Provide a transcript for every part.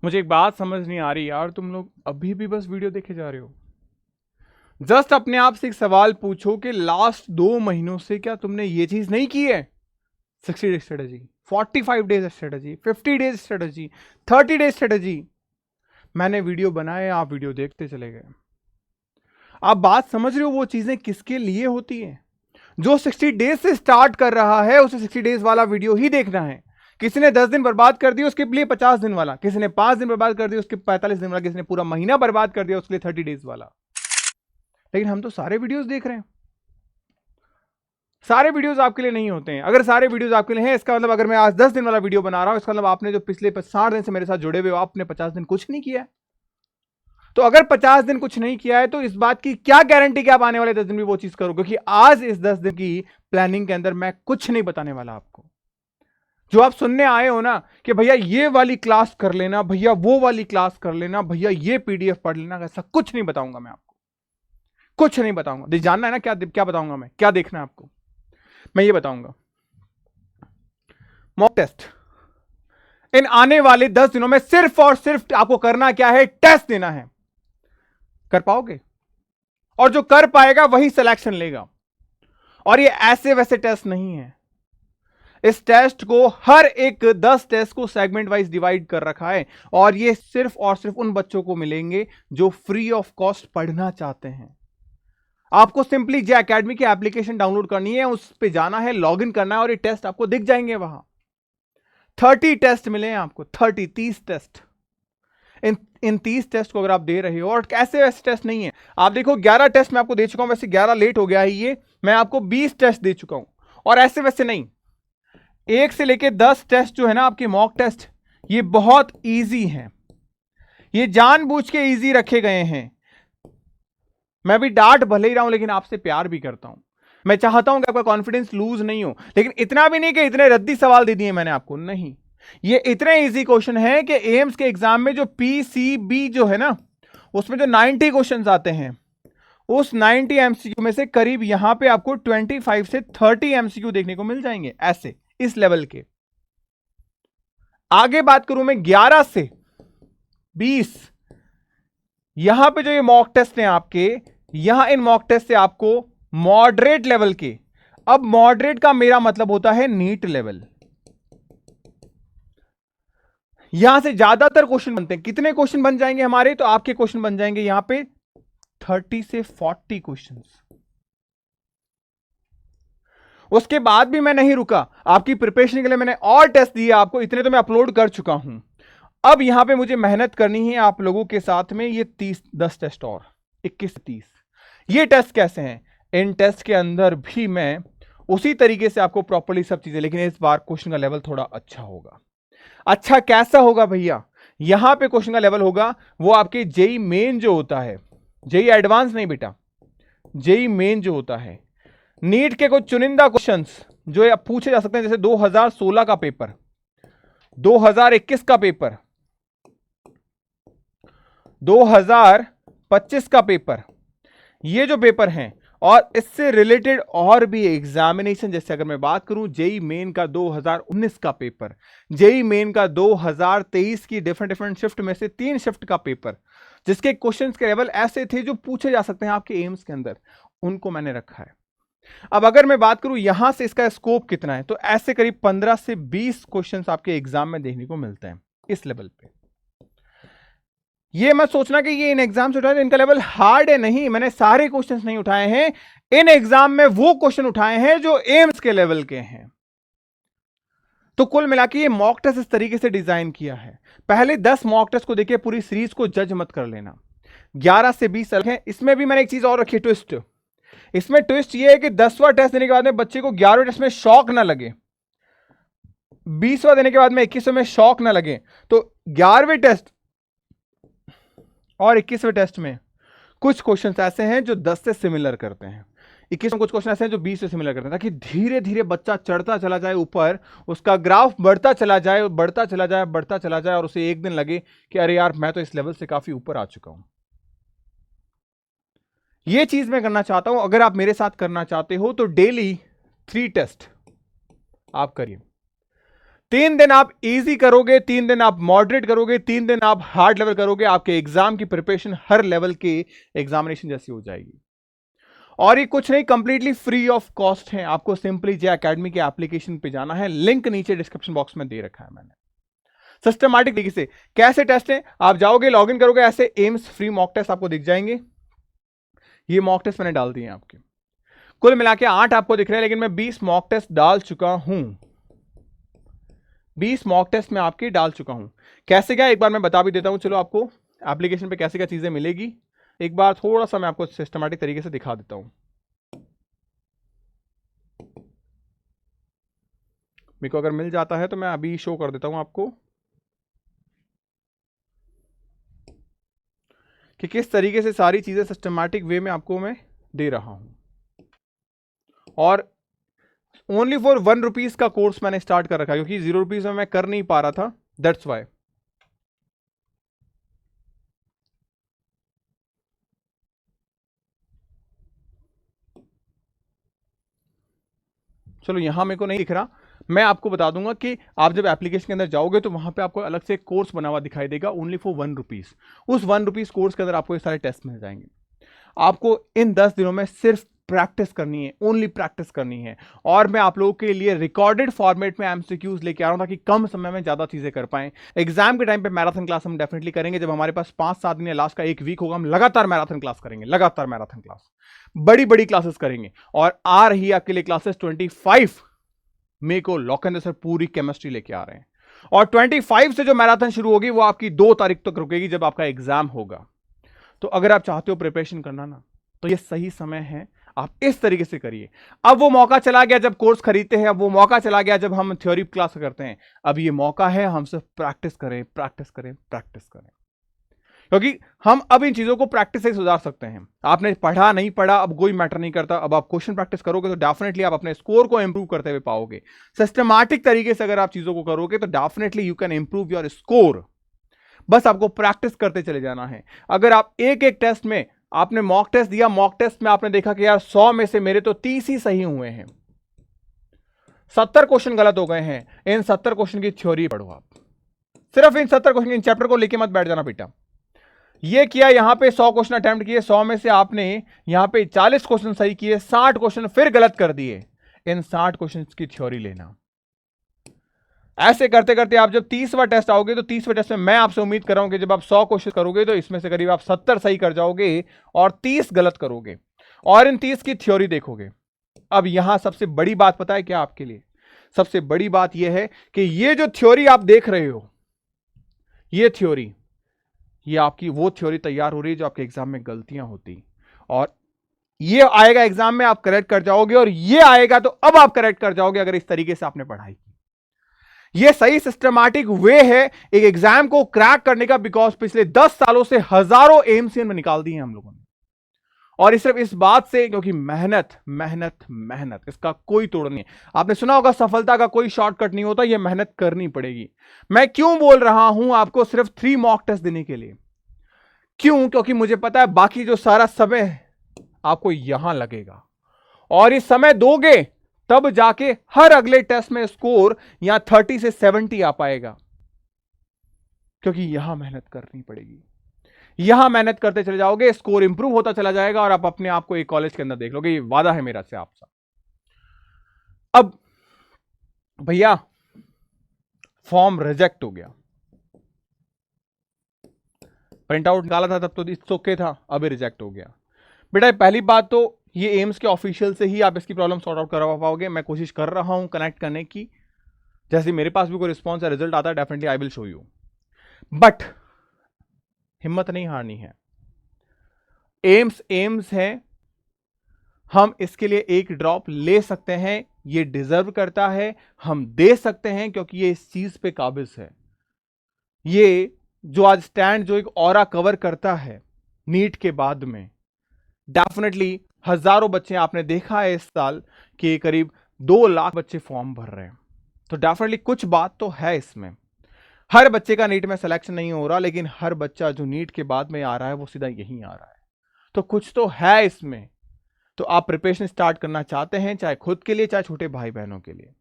मुझे एक बात समझ नहीं आ रही यार, तुम लोग अभी भी बस वीडियो देखे जा रहे हो। जस्ट अपने आप से एक सवाल पूछो कि लास्ट 2 महीनों से क्या तुमने ये चीज नहीं की है? 60 days strategy, 45 days strategy, 50 days strategy, 30 days strategy. मैंने वीडियो बनाए, आप वीडियो देखते चले गए। आप बात समझ रहे हो वो चीजें किसके लिए होती है? जो 60 डेज से स्टार्ट कर रहा है उसे 60 डेज वाला वीडियो ही देखना है। किसी ने 10 दिन बर्बाद कर दिया उसके लिए 50 दिन वाला, किसी ने 5 दिन बर्बाद कर दिया उसके 45 दिन वाला, किसी ने पूरा महीना बर्बाद कर दिया उसके लिए 30 डेज वाला। लेकिन हम तो सारे वीडियोस देख रहे हैं। सारे वीडियोस आपके लिए नहीं होते हैं। अगर सारे वीडियोस आपके लिए हैं, इसका मतलब अगर मैं आज 10 दिन वाला वीडियो बना रहा हूं, इसका मतलब आपने जो पिछले 60 दिन से मेरे साथ जुड़े हुए हो, आपने 50 दिन कुछ नहीं किया है। तो अगर 50 दिन कुछ नहीं किया है तो इस बात की क्या गारंटी कि आप आने वाले 10 दिन भी वो चीज करो? क्योंकि आज इस 10 दिन की प्लानिंग के अंदर मैं कुछ नहीं बताने वाला आपको। जो आप सुनने आए हो ना कि भैया ये वाली क्लास कर लेना, भैया वो वाली क्लास कर लेना, भैया ये पीडीएफ पढ़ लेना, ऐसा कुछ नहीं बताऊंगा मैं आपको। कुछ नहीं बताऊंगा। जानना है ना क्या क्या बताऊंगा मैं, क्या देखना है आपको? मैं ये बताऊंगा, मॉक टेस्ट। इन आने वाले 10 दिनों में सिर्फ और सिर्फ आपको करना क्या है? टेस्ट देना है। कर पाओगे? और जो कर पाएगा वही सिलेक्शन लेगा। और ये ऐसे वैसे टेस्ट नहीं है। इस टेस्ट को हर एक 10 टेस्ट को सेगमेंट वाइज डिवाइड कर रखा है, और ये सिर्फ और सिर्फ उन बच्चों को मिलेंगे जो फ्री ऑफ कॉस्ट पढ़ना चाहते हैं। आपको सिंपली जे एकेडमी की एप्लीकेशन डाउनलोड करनी है, उस पर जाना है, लॉगिन करना है, और ये टेस्ट आपको दिख जाएंगे वहां। 30 टेस्ट मिले हैं आपको, 30 टेस्ट। इन 30 टेस्ट को अगर आप दे रहे हो, और कैसे वैसे टेस्ट नहीं है। आप देखो 11 टेस्ट मैं आपको दे चुका हूं, वैसे 11 लेट हो गया है ये, मैं आपको 20 टेस्ट दे चुका हूं। और ऐसे वैसे नहीं, 1 से लेके 10 टेस्ट जो है ना आपके मॉक टेस्ट, ये बहुत इजी हैं। ये जानबूझ के इजी रखे गए हैं। मैं भी डांट भले ही रहा हूं, लेकिन आपसे प्यार भी करता हूं। मैं चाहता हूं कि आपका कॉन्फिडेंस लूज नहीं हो, लेकिन इतना भी नहीं कि इतने रद्दी सवाल दे दिए मैंने आपको। नहीं, ये इतने इजी क्वेश्चन है कि एम्स के एग्जाम में जो पीसीबी जो है ना, उसमें जो 90 क्वेश्चन आते हैं, उस 90 एमसीक्यू में से करीब यहां पे आपको 25 से 30 एमसीक्यू देखने को मिल जाएंगे, ऐसे इस लेवल के। आगे बात करूं मैं 11 से 20, यहां पे जो ये मॉक टेस्ट हैं आपके, यहां इन मॉक टेस्ट से आपको मॉडरेट लेवल के, अब मॉडरेट का मेरा मतलब होता है नीट लेवल, यहां से ज्यादातर क्वेश्चन बनते हैं। कितने क्वेश्चन बन जाएंगे हमारे? तो आपके क्वेश्चन बन जाएंगे यहां पे 30 से 40 क्वेश्चन। उसके बाद भी मैं नहीं रुका, आपकी प्रिपरेशन के लिए मैंने और टेस्ट दिए आपको, इतने तो मैं अपलोड कर चुका हूं। अब यहां पे मुझे मेहनत करनी है आप लोगों के साथ में, ये 10 टेस्ट और 21 से 30। ये टेस्ट कैसे हैं? इन टेस्ट के अंदर भी मैं उसी तरीके से आपको प्रॉपर्ली सब चीजें, लेकिन इस बार क्वेश्चन का लेवल थोड़ा अच्छा होगा। अच्छा कैसा होगा भैया? यहां पे क्वेश्चन का लेवल होगा वो आपके जेई मेन जो होता है, जेई एडवांस नहीं बेटा, जेई मेन जो होता है, नीट के कुछ चुनिंदा क्वेश्चंस जो आप पूछे जा सकते हैं, जैसे 2016 का पेपर, 2021 का पेपर, 2025 का पेपर, ये जो पेपर हैं, और इससे रिलेटेड और भी एग्जामिनेशन, जैसे अगर मैं बात करूं जेई मेन का 2019 का पेपर, जेई मेन का 2023 की डिफरेंट शिफ्ट में से 3 शिफ्ट का पेपर, जिसके क्वेश्चंस के लेवल ऐसे थे जो पूछे जा सकते हैं आपके एम्स के अंदर, उनको मैंने रखा है। अब अगर मैं बात करूं यहां से इसका स्कोप कितना है, तो ऐसे करीब 15 से 20 क्वेश्चंस आपके एग्जाम में देखने को मिलते हैं इस लेवल पे। ये मत सोचना कि ये इन एग्जाम से उठाए इनका लेवल हार्ड है, नहीं, मैंने सारे क्वेश्चंस नहीं उठाए हैं। इन एग्जाम में वो क्वेश्चन उठाए हैं जो एम्स के लेवल के हैं। तो कुल मिला के ये मॉक टेस्ट इस तरीके से डिजाइन किया है। पहले 10 मॉक टेस्ट को देखिए, पूरी सीरीज को जज मत कर लेना। 11 से 20 अलग है। इसमें भी मैंने एक चीज और रखी, ट्विस्ट। इसमें ट्विस्ट ये है कि 10वां टेस्ट देने के बाद में बच्चे को 11वें टेस्ट में शॉक ना लगे, 20वां देने के बाद में 21वें में शॉक ना लगे। तो 11वें टेस्ट और 21वें टेस्ट में कुछ क्वेश्चन ऐसे हैं जो 10 से सिमिलर करते हैं, 21 में कुछ क्वेश्चन ऐसे हैं जो 20 से सिमिलर करते हैं, ताकि धीरे धीरे बच्चा चढ़ता चला जाए ऊपर, उसका ग्राफ बढ़ता चला जाए, बढ़ता चला जाए, बढ़ता चला जाए, और उसे एक दिन लगे कि अरे यार मैं तो इस लेवल से काफी ऊपर आ चुका हूं। ये चीज मैं करना चाहता हूं। अगर आप मेरे साथ करना चाहते हो तो डेली 3 टेस्ट आप करिए। 3 दिन आप इजी करोगे, 3 दिन आप मॉडरेट करोगे, 3 दिन आप हार्ड लेवल करोगे, आपके एग्जाम की प्रिपरेशन हर लेवल के एग्जामिनेशन जैसी हो जाएगी। और ये कुछ नहीं, कंप्लीटली फ्री ऑफ कॉस्ट है। आपको सिंपली जे एकेडमी के एप्लीकेशन पे जाना है, लिंक नीचे डिस्क्रिप्शन बॉक्स में दे रखा है मैंने। सिस्टमैटिक तरीके से कैसे टेस्ट है, आप जाओगे लॉगिन करोगे, ऐसे एम्स फ्री मॉक टेस्ट आपको दिख जाएंगे। ये मॉक टेस्ट मैंने डाल दिए हैं आपके, कुल मिला के 8 आपको दिख रहे हैं, लेकिन मैं 20 मॉक टेस्ट डाल चुका हूं। 20 मॉक टेस्ट में आपके डाल चुका हूं। कैसे क्या एक बार मैं बता भी देता हूं, चलो आपको एप्लीकेशन पे कैसे क्या चीजें मिलेगी एक बार थोड़ा सा मैं आपको सिस्टमैटिक तरीके से दिखा देता हूं। मेरे को अगर मिल जाता है तो मैं अभी शो कर देता हूं आपको कि किस तरीके से सारी चीजें सिस्टमैटिक वे में आपको मैं दे रहा हूं। और ओनली फॉर 1 रुपीज का कोर्स मैंने स्टार्ट कर रखा है, क्योंकि 0 रुपीज में मैं कर नहीं पा रहा था, दैट्स वाई। चलो यहां मेरे को नहीं दिख रहा, मैं आपको बता दूंगा कि आप जब एप्लीकेशन के अंदर जाओगे तो वहां पे आपको अलग से कोर्स बना हुआ दिखाई देगा, ओनली फॉर 1 रुपीज। उस 1 रुपीज कोर्स के अंदर आपको ये सारे टेस्ट मिल जाएंगे। आपको इन 10 दिनों में सिर्फ प्रैक्टिस करनी है, ओनली प्रैक्टिस करनी है। और मैं आप लोगों के लिए रिकॉर्डेड फॉर्मेट में एमसीक्यूज लेके आ रहा हूं ताकि कम समय में ज्यादा चीजें कर पाएं। एग्जाम के टाइम पे मैराथन क्लास हम डेफिनेटली करेंगे, जब हमारे पास 5-7 दिन या लास्ट का एक वीक होगा, हम लगातार मैराथन क्लास करेंगे, लगातार मैराथन क्लास, बड़ी बड़ी क्लासेस करेंगे। और आ रही है आपके लिए क्लासेस 25 मई को, लॉक एंड सर पूरी केमिस्ट्री लेके आ रहे हैं। और 25 से जो मैराथन शुरू होगी वो आपकी 2 तारीख तक रुकेगी, जब आपका एग्जाम होगा। तो अगर आप चाहते हो प्रिपरेशन करना ना, तो ये सही समय है, आप इस तरीके से करिए। अब वो मौका चला गया जब कोर्स खरीदते हैं, अब वो मौका चला गया जब हम थ्योरी क्लास करते हैं। अब ये मौका है हम सिर्फ प्रैक्टिस करें, प्रैक्टिस करें, प्रैक्टिस करें, क्योंकि हम अब इन चीजों को प्रैक्टिस से सुधार सकते हैं। आपने पढ़ा नहीं पढ़ा अब कोई मैटर नहीं करता, अब आप क्वेश्चन प्रैक्टिस करोगे तो डेफिनेटली आप अपने स्कोर को इंप्रूव करते हुए पाओगे। सिस्टमैटिक तरीके से अगर आप चीजों को करोगे तो definitely you can improve your score. बस आपको प्रैक्टिस करते चले जाना है। अगर आप एक एक टेस्ट में, आपने मॉक टेस्ट दिया, मॉक टेस्ट में आपने देखा कि यार 100 में से मेरे तो 30 ही सही हुए हैं, 70 क्वेश्चन गलत हो गए हैं, इन 70 क्वेश्चन की थ्योरी पढ़ो। आप सिर्फ इन 70 क्वेश्चन, इन चैप्टर को लेके मत बैठ जाना बेटा। ये किया, यहां पे 100 क्वेश्चन अटेम्प्ट किए, 100 में से आपने यहां पे 40 क्वेश्चन सही किए, 60 क्वेश्चन फिर गलत कर दिए, इन 60 क्वेश्चन की थ्योरी लेना। ऐसे करते करते आप जब 30वां टेस्ट आओगे तो 30वें टेस्ट में मैं आपसे उम्मीद कर रहा हूं कि जब आप 100 क्वेश्चन करोगे तो इसमें से करीब आप 70 सही कर जाओगे और 30 गलत करोगे, और इन 30 की थ्योरी देखोगे। अब यहां सबसे बड़ी बात पता है क्या आपके लिए? सबसे बड़ी बात यह है कि ये जो थ्योरी आप देख रहे हो, ये थ्योरी, ये आपकी वो थ्योरी तैयार हो रही है जो आपके एग्जाम में गलतियां होती, और ये आएगा एग्जाम में, आप करेक्ट कर जाओगे, और ये आएगा तो अब आप करेक्ट कर जाओगे अगर इस तरीके से आपने पढ़ाई की। ये सही सिस्टमैटिक वे है एक एग्जाम को क्रैक करने का, बिकॉज पिछले 10 सालों से हजारों एमसीएन में निकाल दिए हैं हम लोगों ने। और ये सिर्फ इस बात से क्योंकि मेहनत मेहनत मेहनत, इसका कोई तोड़ नहीं है। आपने सुना होगा सफलता का कोई शॉर्टकट नहीं होता, ये मेहनत करनी पड़ेगी। मैं क्यों बोल रहा हूं आपको सिर्फ 3 मॉक टेस्ट देने के लिए? क्यों? क्योंकि मुझे पता है बाकी जो सारा समय आपको यहां लगेगा, और इस समय दोगे तब जाके हर अगले टेस्ट में स्कोर यहां 30 से 70 आ पाएगा, क्योंकि यहां मेहनत करनी पड़ेगी। यहां मेहनत करते चले जाओगे, स्कोर इंप्रूव होता चला जाएगा, और आप अपने आप को एक कॉलेज के अंदर देख लोगे। ये वादा है मेरा से आपसे। अब भैया फॉर्म रिजेक्ट हो गया, प्रिंट आउट निकाला था तब तो इट्स ओके था, अभी रिजेक्ट हो गया। बेटा पहली बात तो ये एम्स के ऑफिशियल से ही आप इसकी प्रॉब्लम सॉर्ट आउट करवा पाओगे। मैं कोशिश कर रहा हूं कनेक्ट करने की, जैसे मेरे पास भी कोई रिस्पॉन्स या रिजल्ट आता है definitely I will show you, but हिम्मत नहीं हारनी है। एम्स एम्स है, हम इसके लिए एक ड्रॉप ले सकते हैं, ये डिजर्व करता है, हम दे सकते हैं, क्योंकि ये इस चीज पे काबिज है। ये जो आज स्टैंड जो एक ऑरा कवर करता है नीट के बाद में, डेफिनेटली हजारों बच्चे आपने देखा है इस साल कि करीब 2 लाख बच्चे फॉर्म भर रहे हैं, तो डेफिनेटली कुछ बात तो है इसमें। हर बच्चे का नीट में सिलेक्शन नहीं हो रहा, लेकिन हर बच्चा जो नीट के बाद में आ रहा है वो सीधा यहीं आ रहा है, तो कुछ तो है इसमें। तो आप प्रिपरेशन स्टार्ट करना चाहते हैं, चाहे खुद के लिए चाहे छोटे भाई बहनों के लिए,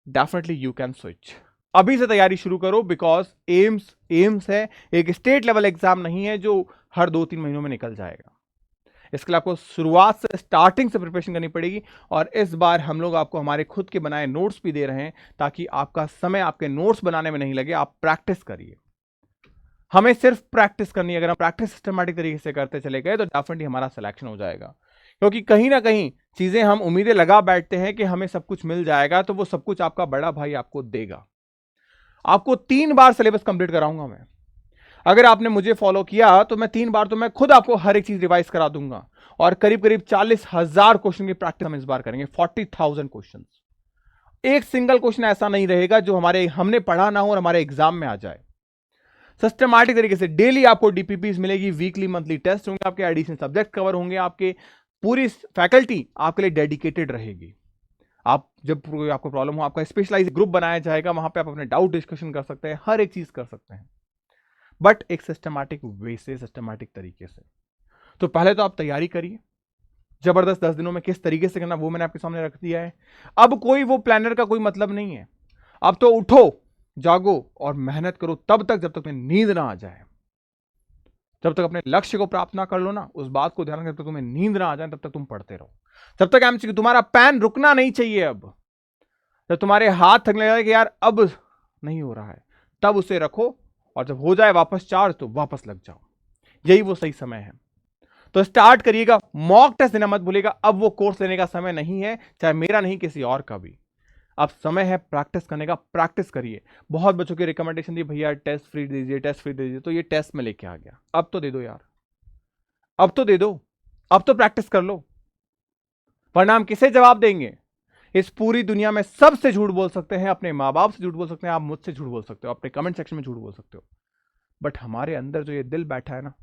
डेफिनेटली यू कैन स्विच। अभी से तैयारी शुरू करो, बिकॉज एम्स है, एक स्टेट लेवल एग्जाम नहीं है जो हर 2-3 महीनों में निकल जाएगा। इसके लिए आपको शुरुआत से, स्टार्टिंग से प्रिपरेशन करनी पड़ेगी। और इस बार हम लोग आपको हमारे खुद के बनाए नोट्स भी दे रहे हैं, ताकि आपका समय आपके नोट्स बनाने में नहीं लगे। आप प्रैक्टिस करिए, हमें सिर्फ प्रैक्टिस करनी है। अगर हम प्रैक्टिस सिस्टमैटिक तरीके से करते चले गए तो डेफिनेटली हमारा सिलेक्शन हो जाएगा। क्योंकि कहीं ना कहीं चीजें हम उम्मीदें लगा बैठते हैं कि हमें सब कुछ मिल जाएगा, तो वो सब कुछ आपका बड़ा भाई आपको देगा। आपको 3 बार सिलेबस कंप्लीट कराऊंगा मैं। अगर आपने मुझे फॉलो किया तो मैं 3 बार तो मैं खुद आपको हर एक चीज रिवाइज करा दूंगा। और करीब करीब 40,000 क्वेश्चन की प्रैक्टिस हम इस बार करेंगे। 40,000 क्वेश्चन। एक सिंगल क्वेश्चन ऐसा नहीं रहेगा जो हमने पढ़ा ना हो और हमारे एग्जाम में आ जाए। सिस्टमैटिक तरीके से डेली आपको डीपीपीस मिलेगी, वीकली मंथली टेस्ट होंगे, आपके एडिशनल सब्जेक्ट कवर होंगे, आपके पूरी फैकल्टी आपके लिए डेडिकेटेड रहेगी। आप जब आपको प्रॉब्लम हो, आपका स्पेशलाइज ग्रुप बनाया जाएगा, वहां पे आप अपने डाउट डिस्कशन कर सकते हैं, हर एक चीज कर सकते हैं, बट एक सिस्टमैटिक वे से, सिस्टमैटिक तरीके से। तो पहले तो आप तैयारी करिए जबरदस्त। 10 दिनों में किस तरीके से करना वो मैंने आपके सामने रख दिया है। अब कोई वो प्लानर का कोई मतलब नहीं है। अब तो उठो, जागो और मेहनत करो तब तक जब तक तुम्हें नींद ना आ जाए। जब तक अपने लक्ष्य को प्राप्त ना कर लो ना, उस बात को ध्यान रखते, जब तक तुम्हें नींद ना आ जाए तब तक तुम पढ़ते रहो। जब तक एमसीक्यू, तुम्हारा पेन रुकना नहीं चाहिए। अब जब तुम्हारे हाथ थकने लगे कि यार अब नहीं हो रहा है, तब उसे रखो, और जब हो जाए वापस चार्ज तो वापस लग जाओ। यही वो सही समय है। तो स्टार्ट करिएगा। मॉक टेस्ट देना मत भूलिएगा। अब वो कोर्स लेने का समय नहीं है, चाहे मेरा नहीं किसी और का भी। अब समय है प्रैक्टिस करने का। प्रैक्टिस करिए। बहुत बच्चों की रिकमेंडेशन दी, भैया टेस्ट फ्री दीजिए, टेस्ट फ्री दीजिए। तो ये टेस्ट में लेके आ गया, अब तो दे दो यार, अब तो दे दो, अब तो प्रैक्टिस कर लो। वरना हम किसे जवाब देंगे? इस पूरी दुनिया में सबसे झूठ बोल सकते हैं, अपने माँ बाप से झूठ बोल सकते हैं, आप मुझसे झूठ बोल सकते हो, अपने कमेंट सेक्शन में झूठ बोल सकते हो, बट हमारे अंदर जो ये दिल बैठा है ना,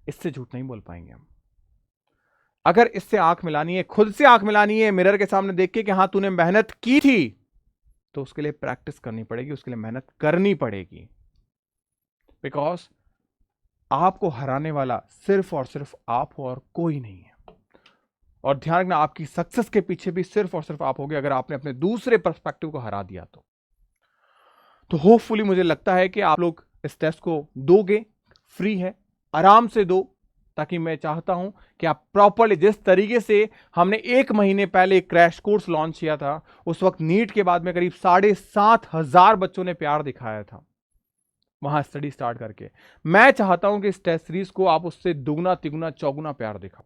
इससे झूठ नहीं बोल पाएंगे हम। अगर इससे आंख मिलानी है, खुद से आंख मिलानी है, मिरर के सामने देख के कि हाँ तूने मेहनत की थी, तो उसके लिए प्रैक्टिस करनी पड़ेगी, उसके लिए मेहनत करनी पड़ेगी। बिकॉज आपको हराने वाला सिर्फ और सिर्फ आप हो और कोई नहीं है। और ध्यान रखना, आपकी सक्सेस के पीछे भी सिर्फ और सिर्फ आप होगे अगर आपने अपने दूसरे पर्सपेक्टिव को हरा दिया तो होपफुली मुझे लगता है कि आप लोग इस टेस्ट को दोगे। फ्री है, आराम से दो, ताकि मैं चाहता हूं कि आप प्रॉपरली, जिस तरीके से हमने 1 महीने पहले एक क्रैश कोर्स लॉन्च किया था, उस वक्त नीट के बाद में करीब 7,500 बच्चों ने प्यार दिखाया था वहां स्टडी स्टार्ट करके। मैं चाहता हूं कि इस टेस्ट सीरीज को आप उससे दुगना तिगुना चौगुना प्यार दिखाओ।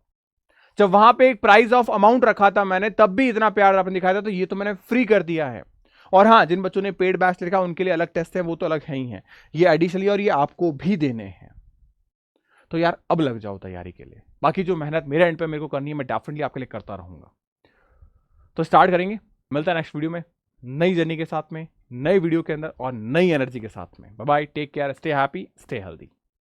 जब वहां पे एक प्राइस ऑफ अमाउंट रखा था मैंने, तब भी इतना प्यार आपने दिखाया था, तो ये तो मैंने फ्री कर दिया है। और हाँ, जिन बच्चों ने पेड बैच लिखा उनके लिए अलग टेस्ट है, वो तो अलग है ही है, ये एडिशनली, और ये आपको भी देने हैं। तो यार अब लग जाओ तैयारी के लिए। बाकी जो मेहनत मेरे एंड पे मेरे को करनी है, मैं डेफिनेटली आपके लिए करता रहूंगा। तो स्टार्ट करेंगे, मिलता है नेक्स्ट वीडियो में, नई जर्नी के साथ में, नई वीडियो के अंदर और नई एनर्जी के साथ में। Bye bye, take care, stay happy, stay healthy.